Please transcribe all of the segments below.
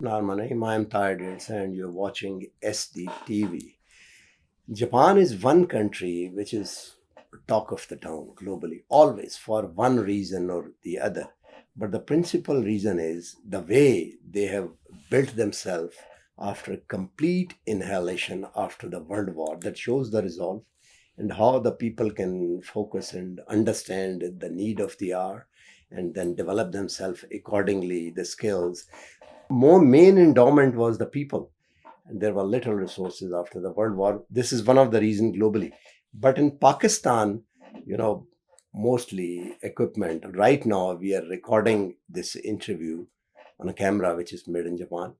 Narmanai, I'm Tired and you're watching SDTV. Japan is one country which is talk of the town globally, always for one reason or the other. But the principal reason is the way they have built themselves after complete inhalation after the World War that shows the resolve and how the people can focus and understand the need of the hour and then develop themselves accordingly, the skills. More main endowment was the people, and there were little resources after the World War. This is one of the reasons globally. But in Pakistan, you know, mostly equipment. Right now, we are recording this interview on a camera which is made in Japan,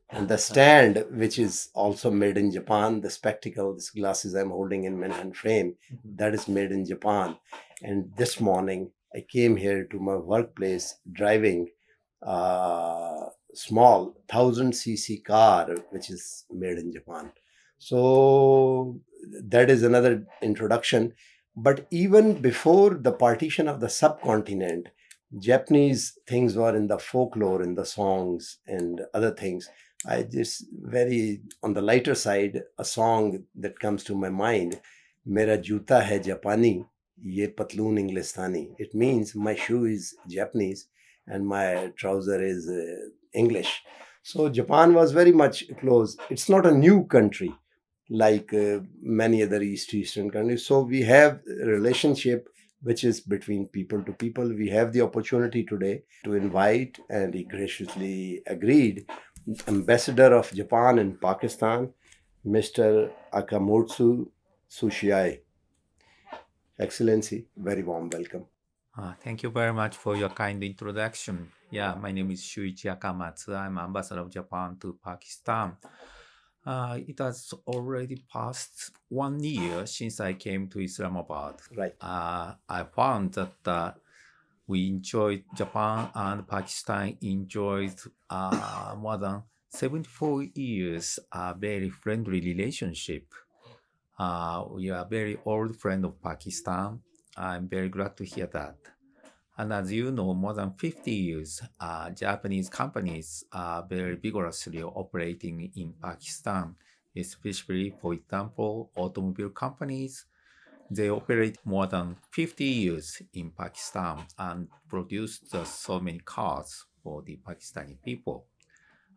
and the stand which is also made in Japan. The spectacle, this glasses I'm holding in my hand frame, that is made in Japan. And this morning, I came here to my workplace driving a small 1000 cc car which is made in Japan. So that is another introduction. But even before the partition of the subcontinent, Japanese things were in the folklore, in the songs and other things. I just very on the lighter side, a song that comes to my mind, Mera juta hai Japani, ye patloon Englistani. It means my shoe is Japanese and my trouser is English. So Japan was very much close. It's not a new country like many other Eastern countries. So we have a relationship which is between people to people. We have the opportunity today to invite, and he graciously agreed, Ambassador of Japan in Pakistan, Mr. Akamatsu Shuichi. Excellency, very warm welcome. Thank you very much for your kind introduction. Yeah, my name is Shuichi Akamatsu. I'm ambassador of Japan to Pakistan. It has already passed 1 year since I came to Islamabad. Right. I found that we enjoyed Japan and Pakistan enjoyed more than 74 years a very friendly relationship. We are very old friend of Pakistan. I'm very glad to hear that. And as you know, more than 50 years, Japanese companies are very vigorously operating in Pakistan, especially, for example, automobile companies. They operate more than 50 years in Pakistan and produce so many cars for the Pakistani people,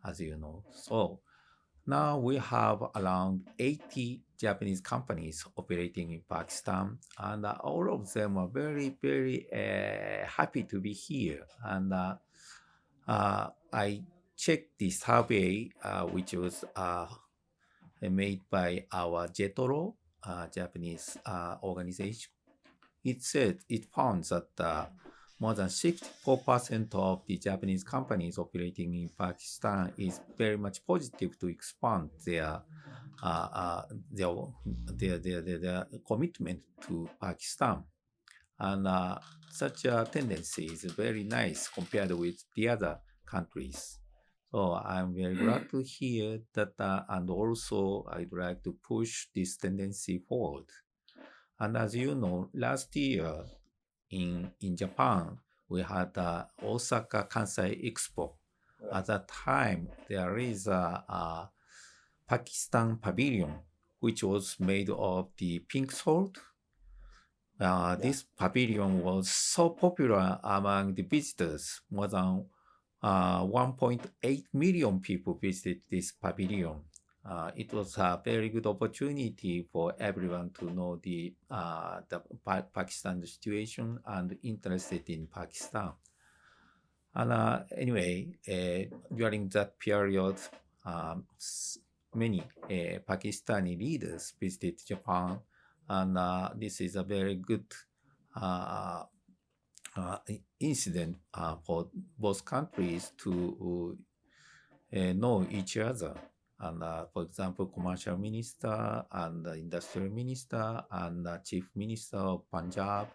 as you know. So now we have around 80 Japanese companies operating in Pakistan, and all of them are very, very happy to be here. And I checked the survey, which was made by our JETRO, Japanese organization. It found that more than 64% of the Japanese companies operating in Pakistan is very much positive to expand uh, uh, their, their commitment to Pakistan. And such a tendency is very nice compared with the other countries. So I'm very glad to hear that, and also I'd like to push this tendency forward. And as you know, last year in Japan, we had Osaka Kansai Expo. At that time, there is a Pakistan pavilion, which was made of the pink salt. This pavilion was so popular among the visitors. More than 1.8 million people visited this pavilion. It was a very good opportunity for everyone to know the Pakistan situation and interested in Pakistan. And anyway, during that period, many Pakistani leaders visited Japan, and this is a very good uh, incident for both countries to know each other. And for example, commercial minister and industrial minister and chief minister of Punjab,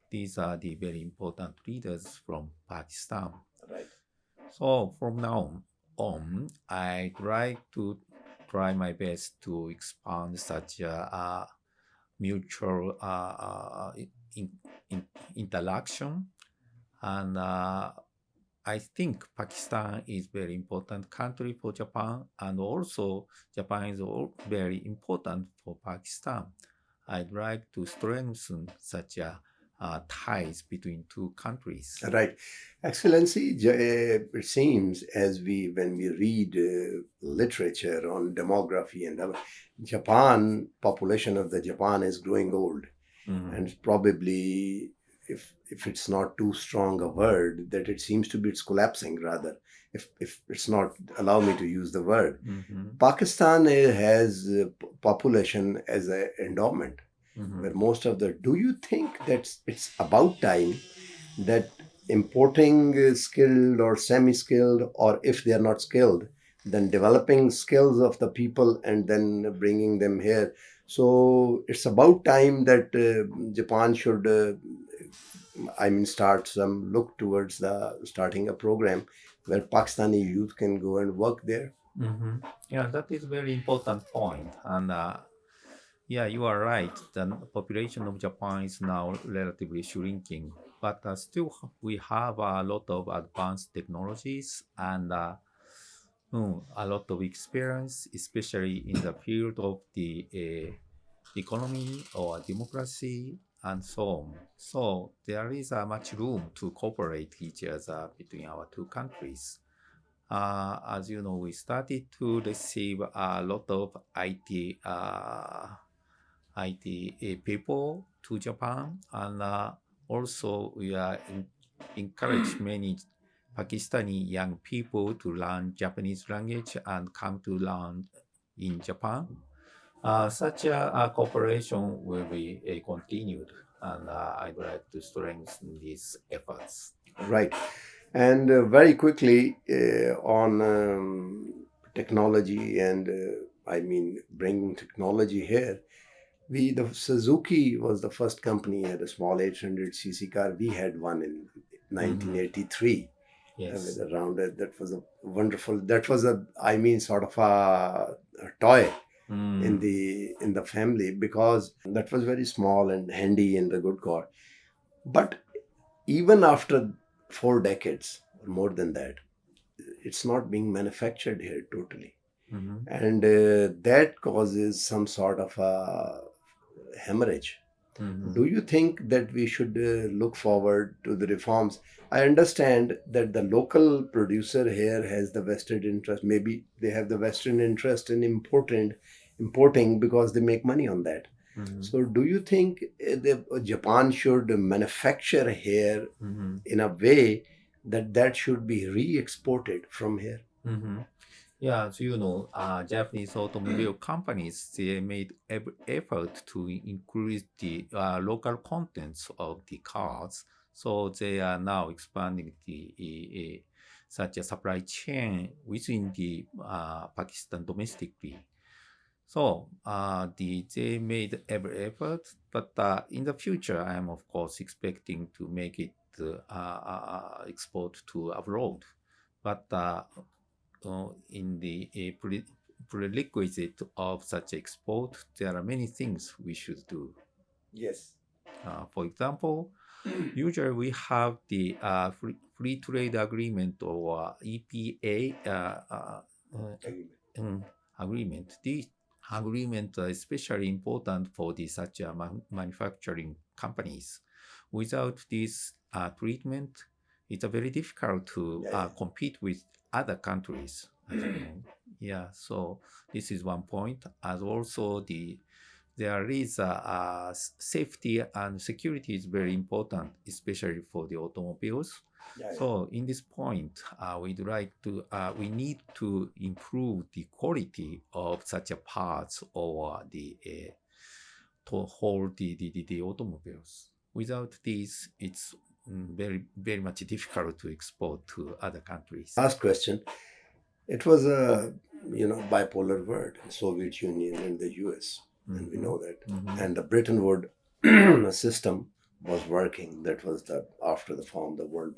these are the very important leaders from Pakistan. Right. So from now on, I try my best to expand such a mutual in, interaction, and I think Pakistan is very important country for Japan, and also Japan is very important for Pakistan. I'd like to strengthen such ties between two countries. Right. Excellency, it seems as when we read literature on demography and Japan, population of the Japan is growing old, Mhm. and probably, if it's not too strong a word, that it seems to be it's collapsing rather. If it's not, allow me to use the word. Mhm. Pakistan has population as an endowment, where Mhm. most of the. Do you think that it's about time that importing skilled or semi-skilled, or if they are not skilled, then developing skills of the people and then bringing them here? So it's about time that Japan should start some look towards the starting a program where Pakistani youth can go and work there. Mhm. Yeah, that is very important point. And yeah, you are right. The population of Japan is now relatively shrinking, but still we have a lot of advanced technologies and a lot of experience, especially in the field of the economy or democracy and so on. So there is much room to cooperate each other between our two countries. As you know, we started to receive a lot of IT people to Japan, and also we are encourage many Pakistani young people to learn Japanese language and come to learn in Japan. Such a cooperation will be continued, and I'd like to strengthen these efforts. Right. And very quickly on technology and bringing technology here. The Suzuki was the first company had a small 800cc car. We had one in Mhm. 1983 with Yes. around it. That was a wonderful. That was a sort of a toy Mm. in the family, because that was very small and handy and a good car. But even after 4 decades or more than that, it's not being manufactured here totally, Mhm. and that causes some sort of a hemorrhage. Do Mhm. you think that we should look forward to the reforms? I understand that the local producer here has the vested interest. Maybe they have the vested interest in importing because they make money on that. Mhm. So, do you think Japan should manufacture here Mhm. in a way that should be re-exported from here? Mhm. Yeah, as you know, Japanese automobile companies they made every effort to increase the local contents of the cars. So they are now expanding the such a supply chain within the Pakistan domestically. So they made every effort, but in the future, I am of course expecting to make it export to abroad. But in the prerequisite of such export, there are many things we should do. Yes. For example, usually we have the free trade agreement or EPA Agreement. um, agreement. These agreements are especially important for the such manufacturing companies. Without this treatment, it's very difficult to Yeah, yeah. compete with other countries, as you know. Yeah, so this is one point. As also there is safety and security is very important, especially for the automobiles. Yeah, yeah. So in this point, we need to improve the quality of such a parts or to hold the automobiles. Without this, it's very much difficult to export to other countries. Last question. It was a bipolar world, Soviet Union and the US, and we Hmm. know that. Hmm. And the Bretton Woods system was working. That was the after the form the World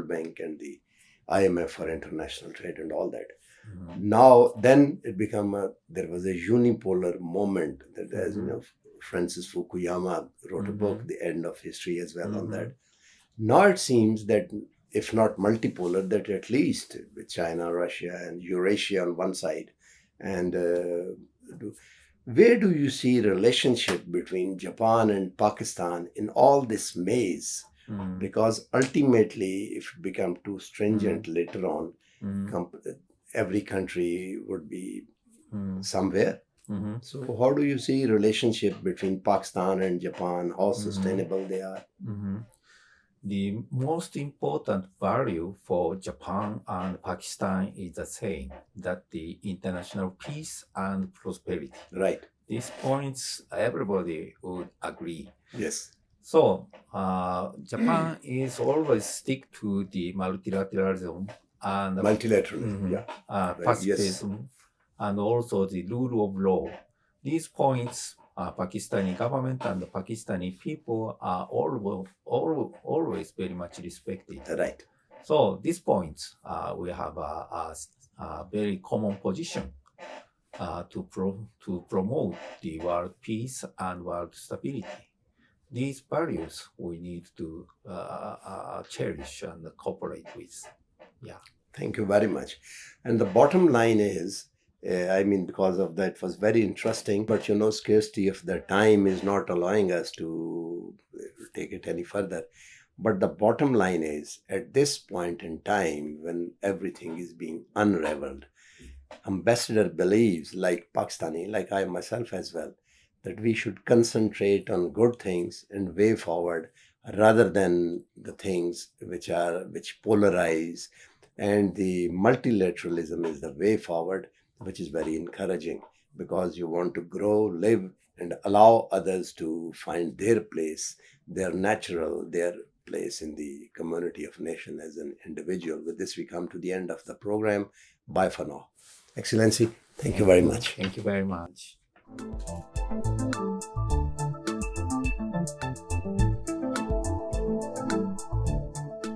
Bank and the IMF for international trade and all that. Hmm. Now then it became there was a unipolar moment that, as you Hmm. know, Francis Fukuyama wrote a book, Hmm. The End of History, as well on that. Hmm. Now it seems that if not multipolar, that at least with China, Russia, and Eurasia on one side. And where do you see relationship between Japan and Pakistan in all this maze? Mm. Because ultimately, if it become too stringent later on, Mm. every country would be Mm. somewhere. Mhm. So how do you see relationship between Pakistan and Japan? How Mhm. sustainable they are? Mhm. The most important value for Japan and Pakistan is the same, that the international peace and prosperity. Right. These points everybody would agree. Yes. So Japan is always stick to the multilateralism and Multilateralism. Yeah. pacifism and also the rule of law. These points, Pakistani government and the Pakistani people are always very much respected. Right. So these points, we have a very common position to promote the world peace and world stability. These values we need to cherish and cooperate with. Yeah. Thank you very much. And the bottom line is, because of that was very interesting, but scarcity of the time is not allowing us to take it any further. But the bottom line is, at this point in time, when everything is being unraveled, Ambassador believes, like Pakistani, like I myself as well, that we should concentrate on good things and way forward rather than the things which polarize. And the multilateralism is the way forward, which is very encouraging because you want to grow, live, and allow others to find their place, their place in the community of nation as an individual. With this, we come to the end of the program. Bye for now. Excellency, thank you very much. Thank you very much.